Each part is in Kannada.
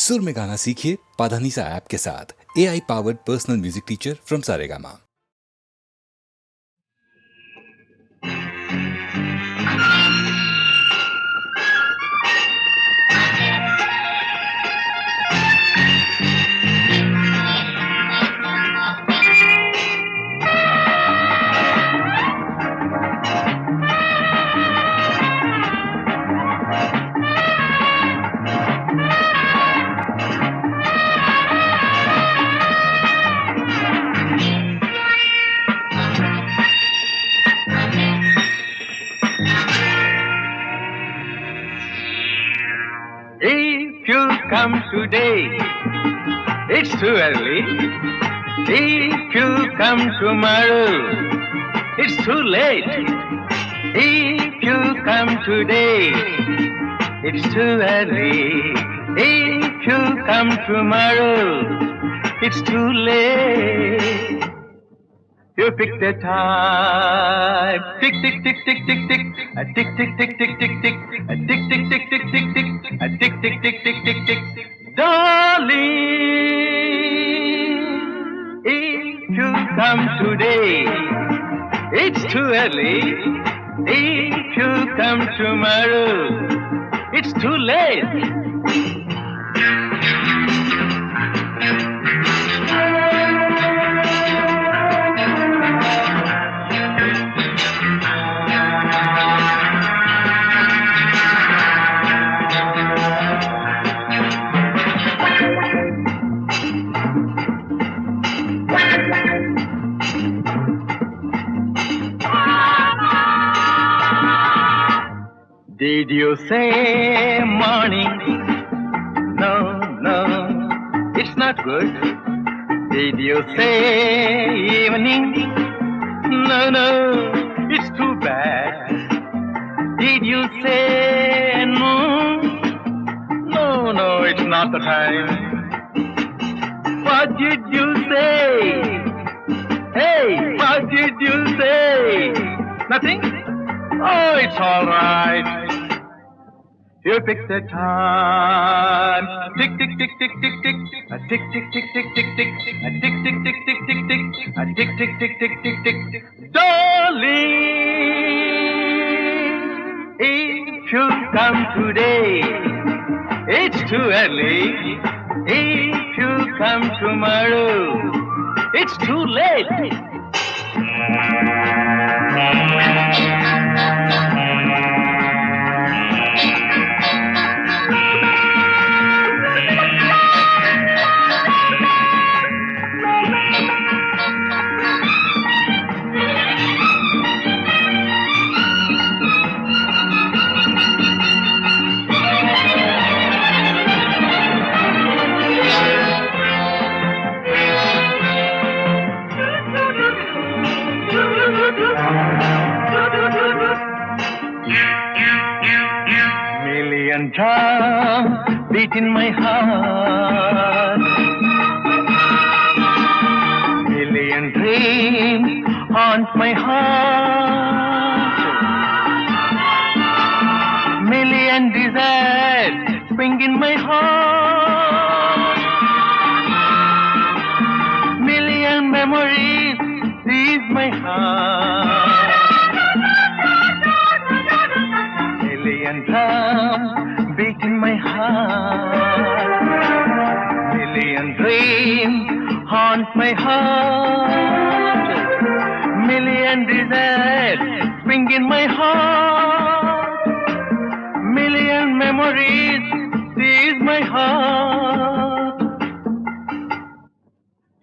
सुर में गाना सीखिए पाधानीसा ऐप के साथ। AI powered personal music teacher from Saregama. If you come today, it's too early. If you come tomorrow, it's too late. If you come today, it's too early. If you come tomorrow, it's too late. You pick the time. Tick, tick, tick, tick, tick, tick. A tick, tick, tick, tick, tick, tick. A tick, tick, tick, tick, tick, tick. A tick, tick, tick, tick, tick, tick. Darling, if you come today, it's too early. If you come tomorrow, it's too late. Did you say morning? No, no, it's not good. Did you say evening? No, no, it's too bad. Did you say noon? No, no, it's not the time. What did you say? Hey, what did you say? Nothing? Oh, it's all right. You pick the time. Tick, tick, tick, tick, tick, tick. A tick, tick, tick, tick, tick, tick. A tick, tick, tick, tick, tick, tick. A tick, tick, tick, tick, tick, tick. Darling, if you come today, it's too early. If you come tomorrow, it's too late. Million drums beat in my heart. Million dreams haunt my heart. Million desires spring in my heart. Million memories seize my heart. Million drums beat in my heart. Million dreams haunt my heart. Million desires spring in my heart. Million memories seize my heart.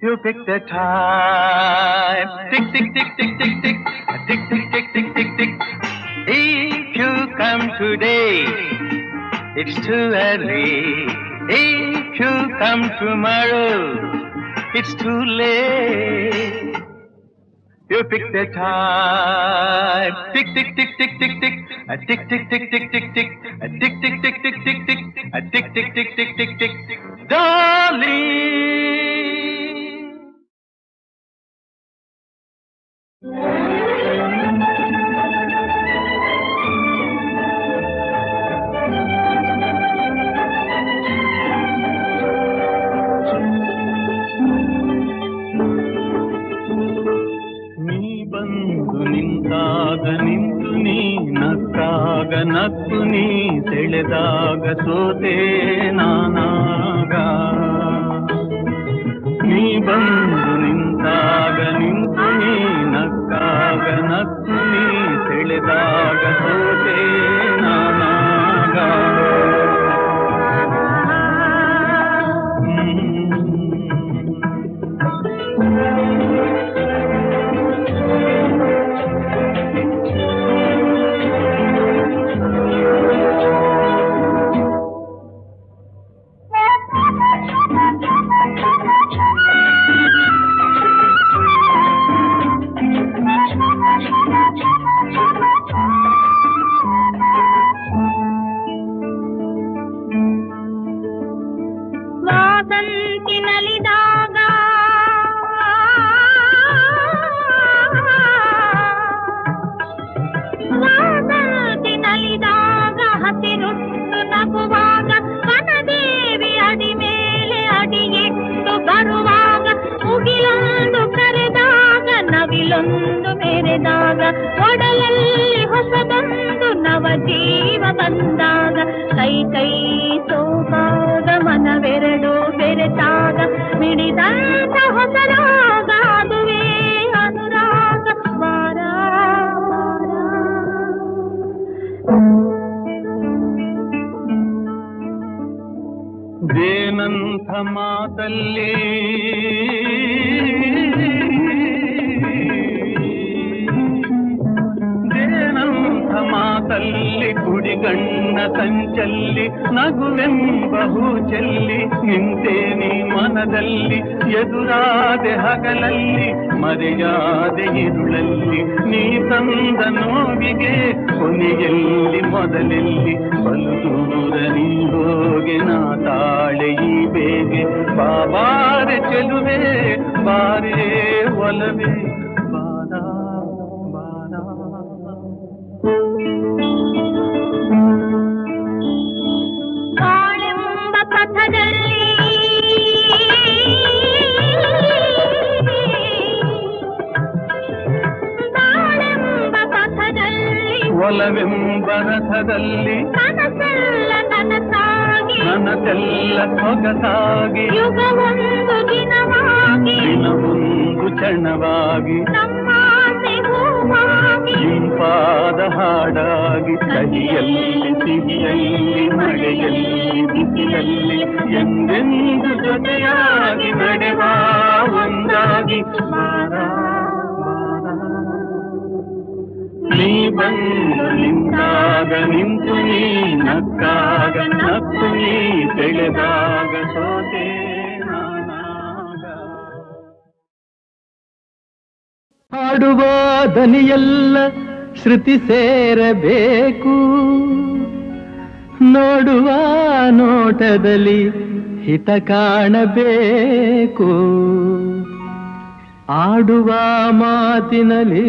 You pick the time. Tick, tick, tick, tick, tick, tick. A tick, tick, tick, tick, tick, tick. If you come today, it's too early. If you come tomorrow, it's too late. You pick the time. Tick, tick, tick, tick, tick, tick. A tick, tick, tick, tick, tick, tick. A tick, tick, tick, tick, tick, tick. A tick, tick, tick, tick, tick, tick. Darling. ಸೆಳೆದಾಗ ಸೋತೆ ನಾನಾಗ ನೀ ಬಂದು ನಿಂತಾಗ ನಿಂತು ನೀ ನಕ್ಕಾಗ ನಕ್ಕು ನೀ ಸೆಳೆದಾಗ ಸೋತೆ ನಾನಾಗ ನವಿಲೊಂದು ಮೆರೆದಾಗ ಒಡಲಲ್ಲಿ ಹೊಸದೊಂದು ನವ ಜೀವ ಬಂದಾಗ ಕೈ ಕೈ ಸೋಕಾಗ ಮನವೆರಡು ಬೆರೆತಾಗ ಮಿಡಿದಂತ ಹೊಸರಾಗ ಅದುವೇ ಅನುರಾಗ ವಾರ ದೇನಂಥ ಮಾತಲ್ಲಿ ಮಾತಲ್ಲಿ ಕುಡಿಗಣ್ಣ ಸಂಚಲ್ಲಿ ನಗುವೆಂಬ ಹೂಚಲ್ಲಿ ನಿಂತೇನಿ ಮನದಲ್ಲಿ ಎದುರಾದೆ ಹಗಲಲ್ಲಿ ಮರೆಯಾದೆ ಇರುಳಲ್ಲಿ ನೀ ತಂದ ನೋವಿಗೆ ಕೊನೆಯಲ್ಲಿ ಮೊದಲಲ್ಲಿ ಬಲು ದೂರ ನೀ ಹೋಗೆ ನಾ ತಾಳೆ ಈ ಬೇಗೆ ಬಾಬಾರೆ ಚೆಲುವೆ ಬಾರೇ ಒಲವೇ ಬಾರಾ ಬಾರಾ ಕಾಳೆಂಬ ಪಥದಲ್ಲಿ ಬಾಳೆಂಬ ಪಥದಲ್ಲಿ ಒಲವೆಂಬ ರಥದಲ್ಲಿ ಕನಸೆಲ್ಲ ನನಸಾಗಿ ನನಸೆಲ್ಲ ಸೊಗಸಾಗಿ ಯುಗವೊಂದು ದಿನವಾಗಿ ದಿನವೊಂದು ಕ್ಷಣವಾಗಿ ನಮ್ಮಾಸೆ ಹೂವಾಗಿ ಇಂಪಾದ ಹಾಡಾಗಿ ಕಹಿಯಲ್ಲಿ ಸಿಹಿಯಲ್ಲಿ ಮಳೆಯಲ್ಲಿ ಬಿಸಿಲಲ್ಲಿ ಎಂದೆಂದು ಜೊತೆಯಾಗಿ ನಡೆವ ಒಂದಾಗಿ ಬಾರಾ ಬಾರಾ. ನೀ ಬಂದು ನಿಂತಾಗ ನಿಂತು ನೀ ನಕ್ಕಾಗ ನಕ್ಕು ನೀ ಸೆಳೆದಾಗ ಸೋತೆ ನಾನಾಗ. ಹಾಡುವ ದನಿಯೆಲ್ಲ ಶ್ರುತಿ ಸೇರಬೇಕು, ನೋಡುವ ನೋಟದಲ್ಲಿ ಹಿತ ಕಾಣಬೇಕು, ಆಡುವ ಮಾತಿನಲ್ಲಿ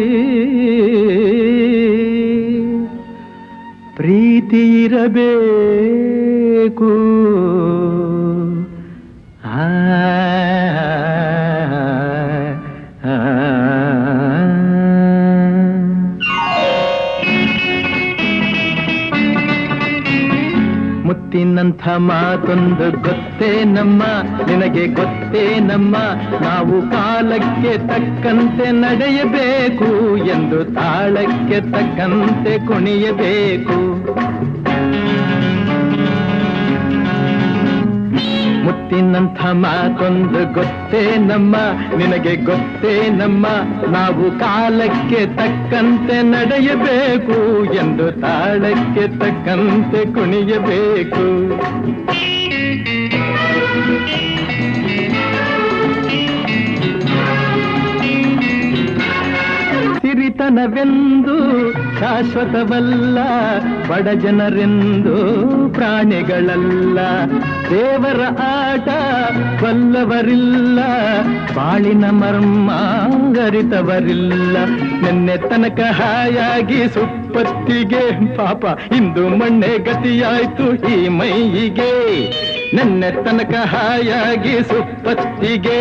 ಪ್ರೀತಿ ಇರಬೇಕು. ಮುತ್ತಿನಂಥ ಮಾತೊಂದು ಗೊತ್ತೇ ನಮ್ಮ, ನಿನಗೆ ಗೊತ್ತೇ ನಮ್ಮ, ನಾವು ಕಾಲಕ್ಕೆ ತಕ್ಕಂತೆ ನಡೆಯಬೇಕು ಎಂದು ತಾಳಕ್ಕೆ ತಕ್ಕಂತೆ ಕುಣಿಯಬೇಕು. ಮುತ್ತಿನಂಥ ಮಾತೊಂದು ಗೊತ್ತೇ ನಮ್ಮ, ನಿನಗೆ ಗೊತ್ತೇ ನಮ್ಮ, ನಾವು ಕಾಲಕ್ಕೆ ತಕ್ಕಂತೆ ನಡೆಯಬೇಕು ಎಂದು ತಾಳಕ್ಕೆ ತಕ್ಕಂತೆ ಕುಣಿಯಬೇಕು. ಸಿರಿತನವೆಂದು ಶಾಶ್ವತವಲ್ಲ, ಬಡ ಜನರೆಂದು ಪ್ರಾಣಿಗಳಲ್ಲ, ದೇವರ ಆಟ ಬಲ್ಲವರಿಲ್ಲ, ಬಾಳಿನ ಮರ್ಮ ಅರಿತವರಿಲ್ಲ. ನಿನ್ನೆ ತನಕ ಹಾಯಾಗಿ ಸುಪ್ಪತ್ತಿಗೆ ಪಾಪ ಇಂದು ಮಣ್ಣೆ ಗತಿಯಾಯ್ತು ಈ ಮೈಯಿಗೆ. ನಿನ್ನೆ ತನಕ ಹಾಯಾಗಿ ಸುಪ್ಪತ್ತಿಗೆ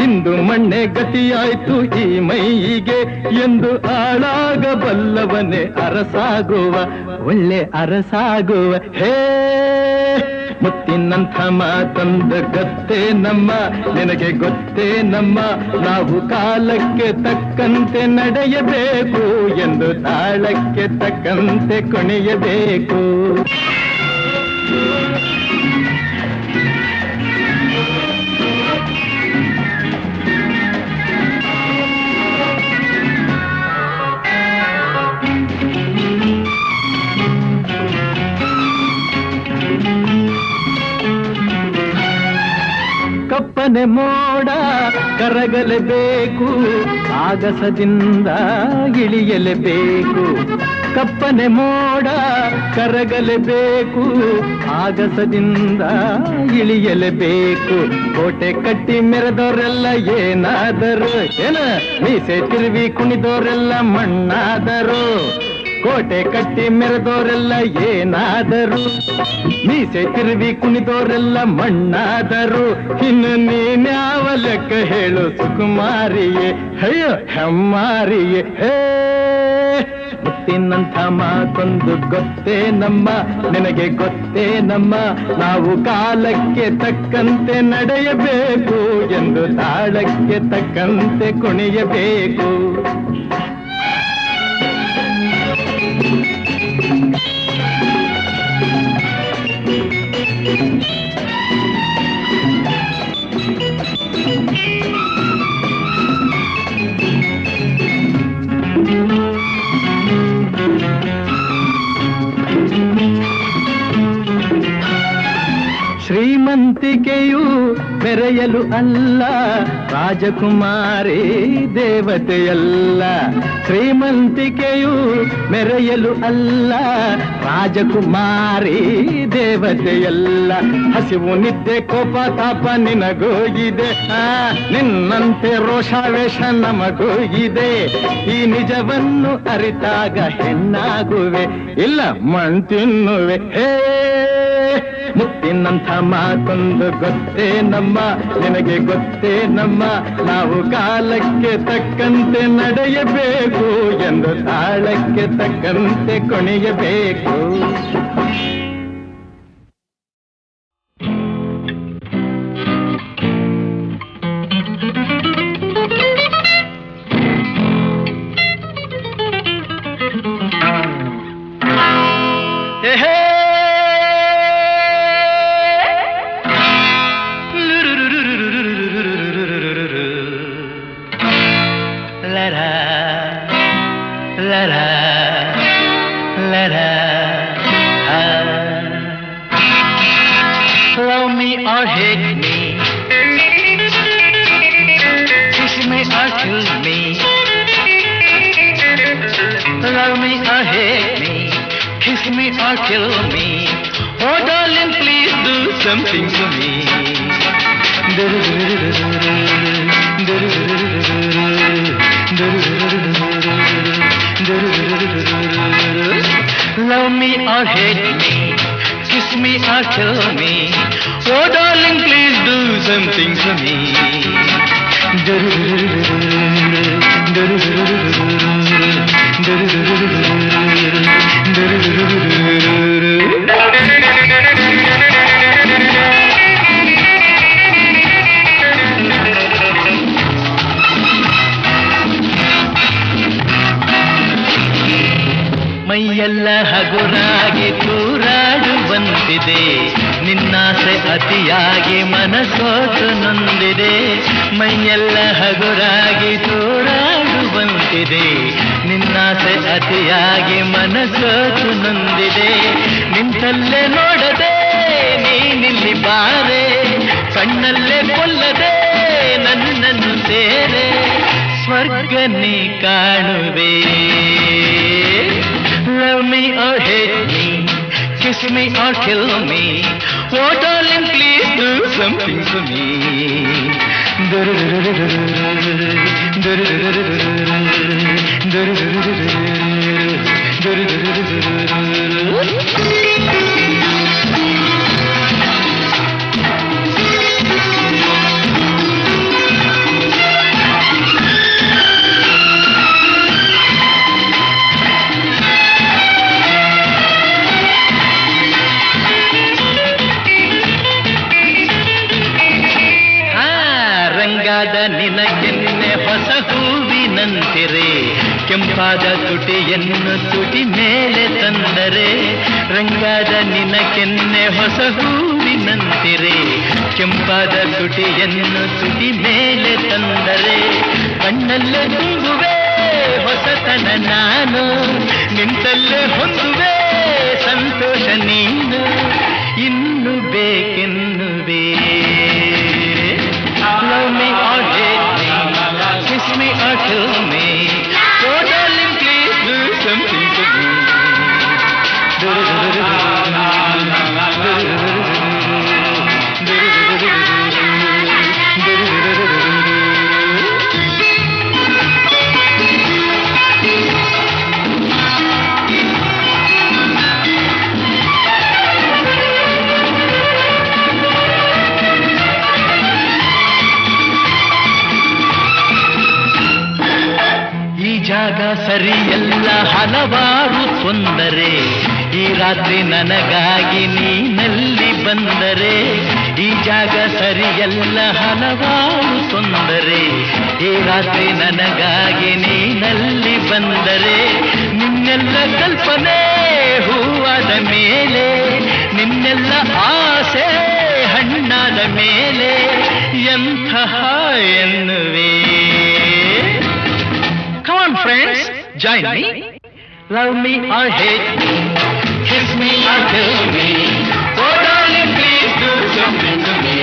ಇಂದು ಮಣ್ಣೆ ಗತಿಯಾಯ್ತು ಈ ಮೈಗೆ ಎಂದು ಆಳಾಗಬಲ್ಲವನೇ ಅರಸಾಗುವ ಒಳ್ಳೆ ಅರಸಾಗುವ. ಹೇ ಮುತ್ತಿನಂಥ ಮಾತೊಂದು ಗೊತ್ತೇ ನಮ್ಮ, ನಿನಗೆ ಗೊತ್ತೇ ನಮ್ಮ, ನಾವು ಕಾಲಕ್ಕೆ ತಕ್ಕಂತೆ ನಡೆಯಬೇಕು ಎಂದು ತಾಳಕ್ಕೆ ತಕ್ಕಂತೆ ಕುಣಿಯಬೇಕು. ಕಪ್ಪನೆ ಮೋಡ ಕರಗಲೇಬೇಕು, ಆಗಸದಿಂದ ಇಳಿಯಲೇಬೇಕು. ಕಪ್ಪನೆ ಮೋಡ ಕರಗಲೇಬೇಕು, ಆಗಸದಿಂದ ಇಳಿಯಲೇಬೇಕು. ಕೋಟೆ ಕಟ್ಟಿ ಮೆರೆದವರೆಲ್ಲ ಏನಾದರು, ಮೀಸೆ ತಿರುವಿ ಕುಣಿದವರೆಲ್ಲ ಮಣ್ಣಾದರು. ಕೋಟೆ ಕಟ್ಟಿ ಮೆರೆದವರೆಲ್ಲ ಏನಾದರು, ಮೀಸೆ ತಿರುವಿ ಕುಣಿದವರೆಲ್ಲ ಮಣ್ಣಾದರು. ಇನ್ನು ನೀನ್ಯಾವ ಲೆಕ್ಕ ಹೇಳು ಸುಕುಮಾರಿಯೇ, ಅಯ್ಯೋ ಹೆಮ್ಮಾರಿಯೇ. ಹೇ ಮುತ್ತಿನಂಥ ಮಾತೊಂದು ಗೊತ್ತೇ ನಮ್ಮ, ನಿನಗೆ ಗೊತ್ತೇ ನಮ್ಮ, ನಾವು ಕಾಲಕ್ಕೆ ತಕ್ಕಂತೆ ನಡೆಯಬೇಕು ಎಂದು ತಾಳಕ್ಕೆ ತಕ್ಕಂತೆ ಕುಣಿಯಬೇಕು. ಶ್ರೀಮಂತಿಕೆಯು ಬೆರೆಯಲು ಅಲ್ಲ, ರಾಜಕುಮಾರಿ ದೇವತೆಯಲ್ಲ. ಶ್ರೀಮಂತಿಕೆಯು ಮೆರೆಯಲು ಅಲ್ಲ, ರಾಜಕುಮಾರಿ ದೇವತೆಯಲ್ಲ. ಹಸಿವು ನಿದ್ದೆ ಕೋಪ ತಾಪ ನಿನಗೂ ಇದೆ, ನಿನ್ನಂತೆ ರೋಷಾವೇಶ ನಮಗೂ ಇದೆ. ಈ ನಿಜವನ್ನು ಅರಿತಾಗ ಹೆಣ್ಣಾಗುವೆ, ಇಲ್ಲ ಮಣ್ ತಿನ್ನುವೆ. ಹೇ ಮುತ್ತಿನಂಥ ಮಾತೊಂದು ಗೊತ್ತೇ ನಮ್ಮ, ನಿನಗೆ ಗೊತ್ತೇ ನಮ್ಮ, ನಾವು ಕಾಲಕ್ಕೆ ತಕ್ಕಂತೆ ನಡೆಯಬೇಕು ಎಂದು ತಾಳಕ್ಕೆ ತಕ್ಕಂತೆ ಕುಣಿಯಬೇಕು. Love me or hate me, kiss me or kill me. Love me or hate me, kiss me or kill me. Oh darling, please do something to me. Love me or hate me, kiss me or kill me. Oh darling, please do something to me. ಮೈಯೆಲ್ಲ ಹಗುರಾಗಿ ತೂರಾಡುವಂತಿದೆ, ನಿನ್ನಾಸೆ ಅತಿಯಾಗಿ ಮನಸೋತು ನೊಂದಿದೆ. ಮೈಯೆಲ್ಲ ಹಗುರಾಗಿ ತೂರಾಡುವಂತಿದೆ, ನಿನ್ನಾಸೆ ಅತಿಯಾಗಿ ಮನಸೋತು ನೊಂದಿದೆ. ನಿಂತಲ್ಲೇ ನೋಡದೆ ನೀನಿಲ್ಲಿ ಬಾರೆ, ಕಣ್ಣಲ್ಲೇ ಕೊಲ್ಲದೆ ನನ್ನನ್ನು ಸೇರೆ, ಸ್ವರ್ಗ ನೀ ಕಾಣುವೆ. Love me or hate me, kiss me or kill me. Oh darling, please do something to me. ಕೆಂಪಾದ ತುಟಿಯನ್ನು ತುಟಿ ಮೇಲೆ ತಂದರೆ ರಂಗಾದ ನಿನ ಕೆನ್ನೆ ಹೊಸ ಹೂವಿನಂತಿರೆ. ಕೆಂಪಾದ ತುಟಿಯನ್ನು ತುಟಿ ಮೇಲೆ ತಂದರೆ ಕಣ್ಣಲ್ಲೇ ತುಂಬುವೆ ಹೊಸತನ ನಾನು, ನಿಂತಲ್ಲೇ ಹೊಂದುವೆ ಸಂತೋಷ ನೀನು, ಇನ್ನು ಬೇಕೆನ್ನುವೆ. Love me or hate me, kiss me or kill me, so darling please do something to me. ಜಾಗ ಸರಿಯಲ್ಲ ಹಲವಾರು ತೊಂದರೆ, ಈ ರಾತ್ರಿ ನನಗಾಗಿ ನೀನಲ್ಲಿ ಬಂದರೆ. ಈ ಜಾಗ ಸರಿಯಲ್ಲ ಹಲವಾರು ತೊಂದರೆ, ಈ ರಾತ್ರಿ ನನಗಾಗಿ ನೀನಲ್ಲಿ ಬಂದರೆ. ನಿನ್ನೆಲ್ಲ ಕಲ್ಪನೆ ಹೂವಾದ ಮೇಲೆ, ನಿನ್ನೆಲ್ಲ ಆಸೆ ಹಣ್ಣಾದ ಮೇಲೆ ಎಂತಹ ಎನ್ನುವೆ. Come on friends, join me. Love me or hate me, kiss me or kill me, oh darling please do something to me.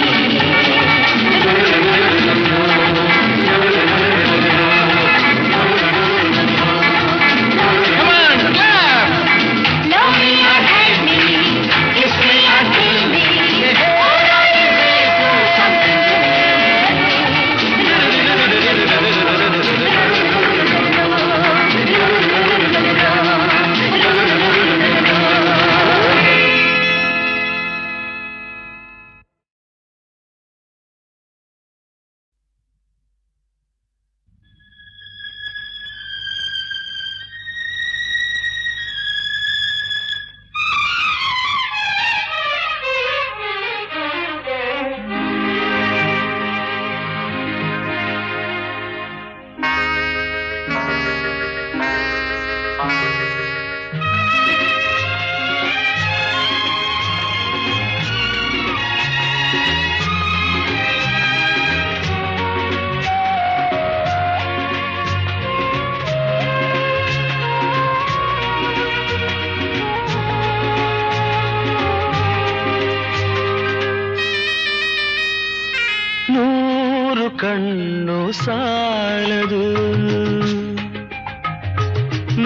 Come on, clap. Love me or hate me, Kiss me or kill me, oh darling please do something to me. ಕಣ್ಣು ಸಾಲದು,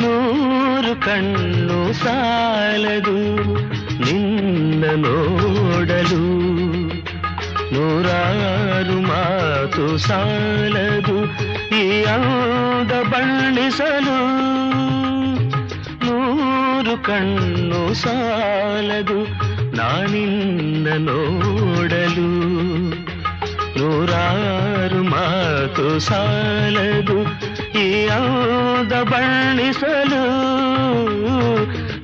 ನೂರು ಕಣ್ಣು ಸಾಲದು ನಿನ್ನ ನೋಡಲು, ನೂರಾರು ಮಾತು ಸಾಲದು ಈ ಅಂದ ಬಣ್ಣಿಸಲು. ನೂರು ಕಣ್ಣು ಸಾಲದು ನಾನಿನ್ನ ನೋಡಲು, ನೂರಾರು ಮಾತು ಸಾಲದು ಈ ಅಂದ ಬಣ್ಣಿಸಲು.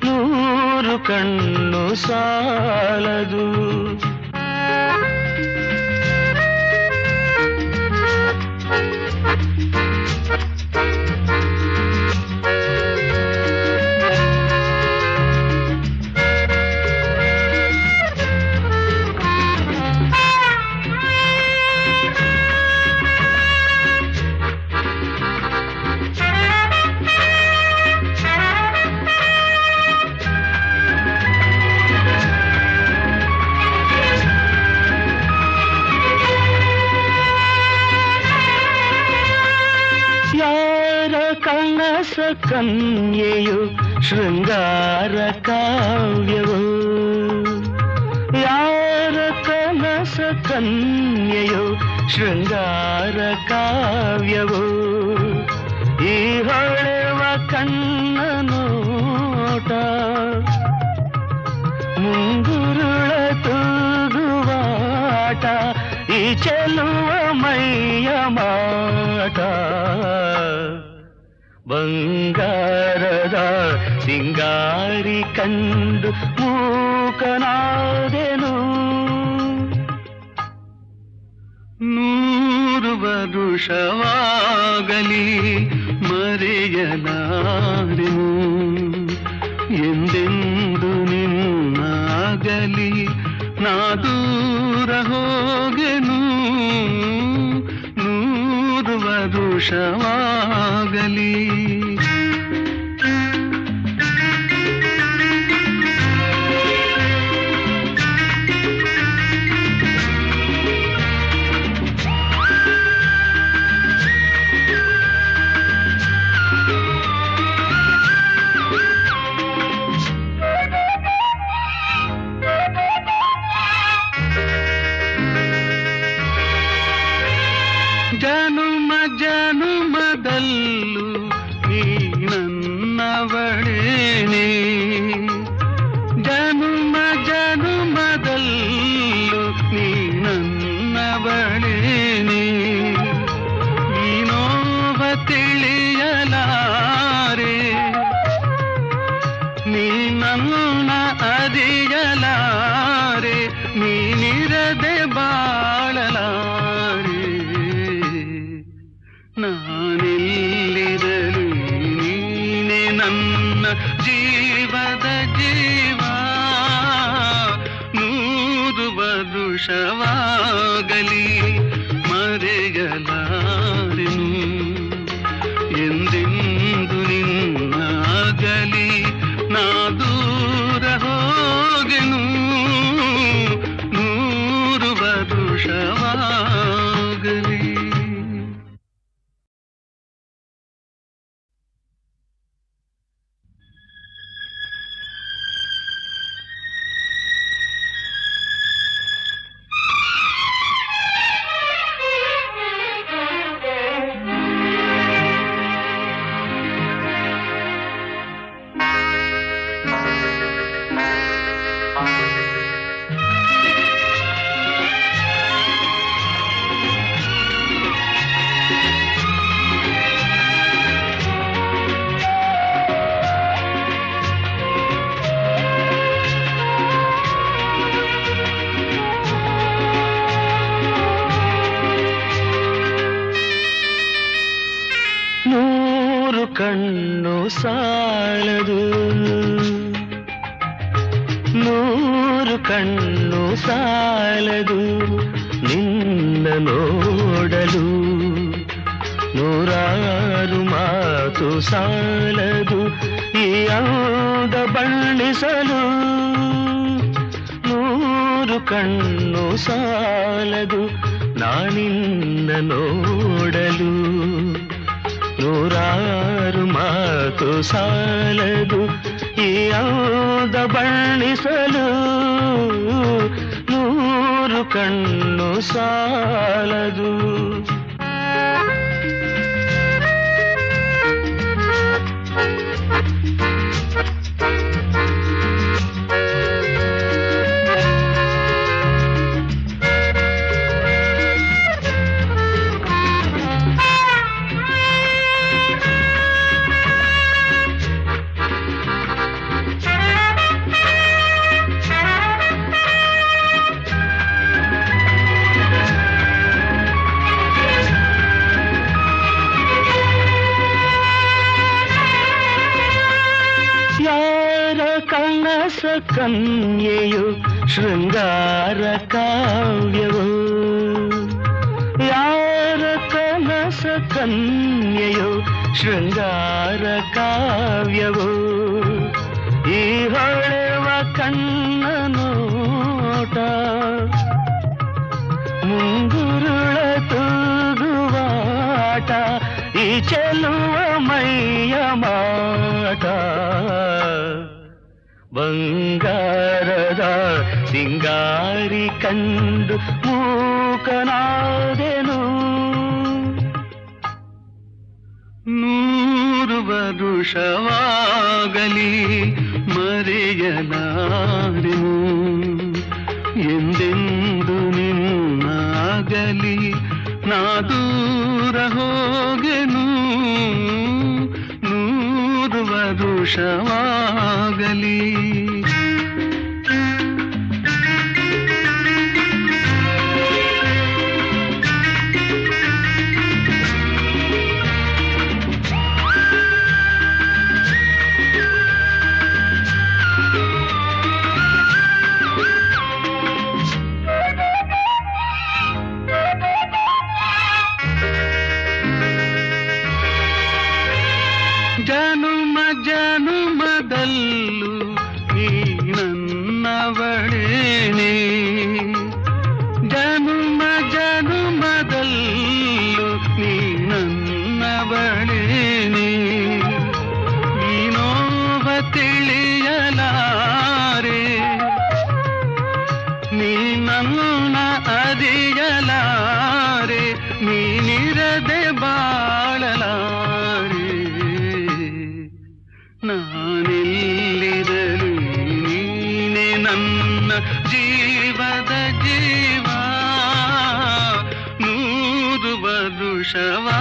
ನೂರು ಕಣ್ಣು ಸಾಲದು. ಕನಸ ಕನ್ಯೆಯು ಶೃಂಗಾರ ಕಾವ್ಯವು, ಯಾರ ಕನಸ ಕನ್ಯೆಯು ಶೃಂಗಾರ ಕಾವ್ಯವು. ಈ ಹೊಳೆವ ಕಣ್ಣ ನೋಟ ಮುಂಗುರುಳ ತೂಗುವಾಟ, ಈ ಚೆಲುವ ಮೈಯ ಮಾಟ. ಬಂಗಾರದ ಸಿಂಗಾರಿ ಕಂಡು ಮೂಕನಾದೆನು, 100 ವರುಷವಾಗಲಿ ಮರೆಯಲಾರೆನು ಎಂದೆಂದು ನಿನ್ನಾಗಲಿ ನಾ ದೂರ ಹೋಗೆನು 100 ವರುಷವಾಗಲಿ. ಜನುಮ ಜನುಮದಲ್ಲೂ ನೀ ನನ್ನವಳೇನೆ, ಜನುಮ ಜನುಮದಲ್ಲೂ ನೀ ನನ್ನವಳೇನೆ. ಈ ನೋವ ತಿಳಿಯಲಾರೆ, ನೀ ನನ್ನ ಅರಿಯಲಾರೆ, ನೀನಿರದೆ ಬಾಳಲಾರೆ. ನಾನೆಲ್ಲಿರಲಿ ನೀನೆ ನನ್ನ ಜೀವದ ಜೀವ, 100 ವರುಷವಾಗಲಿ ಮರೆಯಲಾರೆನು ಎಂದೆಂದು ನಿನ್ನಾಗಲಿ ನಾ ದೂರ ಹೋಗೆನು 100 ವರುಷವಾಗಲಿ. ಕಣ್ಣು ಸಾಲದು 100 ಕಣ್ಣು ಸಾಲದು ನಿನ್ನ ನೋಡಲು, 100 ಮಾತು ಸಾಲದು ಈ ಅಂದ ಬಣ್ಣಿಸಲು. 100 ಕಣ್ಣು ಸಾಲದು ನಾನಿನ್ನ ನೋಡಲು, 100 ಮಾತು ಸಾಲದು ಈ ಅಂದ ಬಣ್ಣಿಸಲು. 100 ಕಣ್ಣು ಸಾಲದು. ಕನಸ ಕನ್ಯೆಯು ಶೃಂಗಾರ ಕಾವ್ಯವು, ಯಾರ ಕನಸ ಕನ್ಯೆಯು ಶೃಂಗಾರ ಕಾವ್ಯವು. ಈ ಹೊಳೆವ ಕಣ್ಣ ನೋಟ ಮುಂಗುರುಳ ತೂಗುವಾಟ, ಈ ಚೆಲುವ ಮೈಯ ಮಾಟ. ಬಂಗಾರದ ಸಿಂಗಾರಿ ಕಂಡು ಮೂಕನಾದೆನು, 100 ವರುಷವಾಗಲಿ ಮರೆಯಲಾರೆನು ಎಂದೆಂದು ನಿನ್ನಾಗಲಿ ನಾ ದೂರ ಹೋಗೆನು. 100 ವರುಷವಾಗಲಿ. ಜನುಮದಲ್ಲೂ ನೀ ನನ್ನ ಬಳಿನಿ ಈ ನೋವ ತಿಳಿಯಲಾರೆ ನೀ ನನ್ನ ಅರಿಯಲಾರೆ ನೀನಿರದೆ ಬಾಳಲಾರೆ ನಾನೆಲ್ಲಿರಲಿ ನೀನೆ ನನ್ನ ಜೀವದ ಜೀವ 100 ವರುಷವಾಗಲಿ